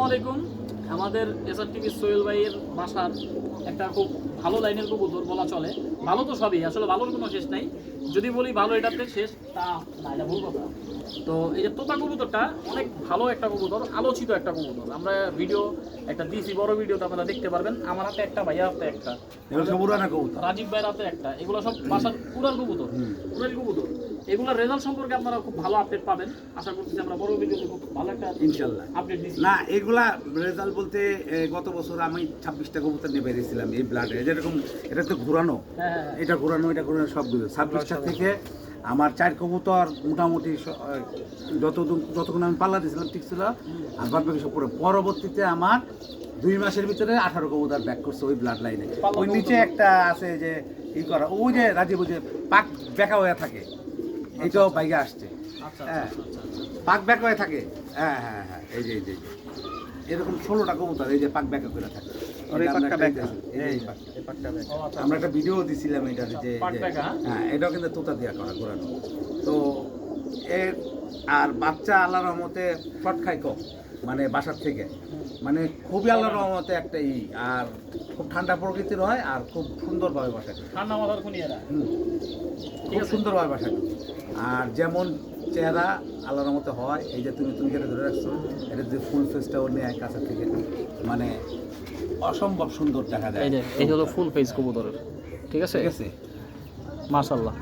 আসসালামু আলাইকুম। আমাদের এসআর টিভি সোহেল ভাইয়ের বাসার একটা খুব ভালো লাইনের কবুতর বলা চলে। ভালো তো সবই, আসলে ভালোর কোনো শেষ নাই। যদি বলি ভালো এটাতে শেষ, তা না, এটা ভুল কথা। তো এই যে তোতা কবুতরটা অনেক ভালো একটা কবুতর, আলোচিত একটা কবুতর। আমরা ভিডিও একটা দিয়েছি, বড় ভিডিওতে আপনারা দেখতে পারবেন। আমার হাতে একটা, ভাইয়ার হাতে একটা, রাজীব ভাইয়ের হাতে একটা। এগুলো সব বাসার উড়ার কবুতর, উড়াল কবুতর। এগুলোর রেজাল্ট সম্পর্কে আপনারা খুব ভালো আপডেট পাবেন। আশা করছি আমরা বড় ভিডিওতে খুব ভালো একটা ইনশাআল্লাহ আপডেট দিচ্ছি। না, এগুলা রেজাল্ট বলতে গত বছর আমি 26টা কবুতর নিয়ে বেরিয়েছিলাম এই ব্লাডে। যেরকম এটা তো ঘোরানো, এটা ঘোরানো সবগুলো 26টা থেকে আমার 4 কবুতর মোটামুটি যতক্ষণ আমি পাল্লা দিয়েছিলাম ঠিক ছিল। আর বাদ বাকি সব পরবর্তীতে আমার 2 মাসের ভিতরে 18 কবুতর ব্যাক করছে ওই ব্লাড লাইনে। ওই নিচে একটা আছে যে ই করা, ওই যে রাজীব যে পাক বেঁকা হয়ে থাকে, এটাও বাইরে আসছে। হ্যাঁ, পাক ব্যাক হয়ে থাকে। হ্যাঁ হ্যাঁ হ্যাঁ, এই যে এরকম 16টা কবুতর এই যে পাক ব্যাক করে থাকে। আমরা একটা ভিডিও দিছিলাম এটার যে হ্যাঁ, এটাও কিন্তু তোতা দিয়া করা ঘোরানো। তো এর আর বাচ্চা আল্লাহর রহমতে শর্ট খাই কম, মানে বাসার থেকে, মানে খুবই আল্লাহর রহমতে একটা আর খুব ঠান্ডা প্রকৃতির হয় আর খুব সুন্দরভাবে বাসা করে, ঠান্ডা মাথার খুনিয়ারা খুব সুন্দরভাবে বাসা করে। আর যেমন চেহারা আল্লাহর রহমতে হয়, এই যে তুমি যেটা ধরে রাখছো, এটা যে ফুল ফেসটা ওর নেয় কাছের থেকে, মানে অসম্ভব সুন্দর দেখা যায়। এই হলো ফুল ফেস কবুতরের। ঠিক আছে, ঠিক আছে, মাশাআল্লাহ।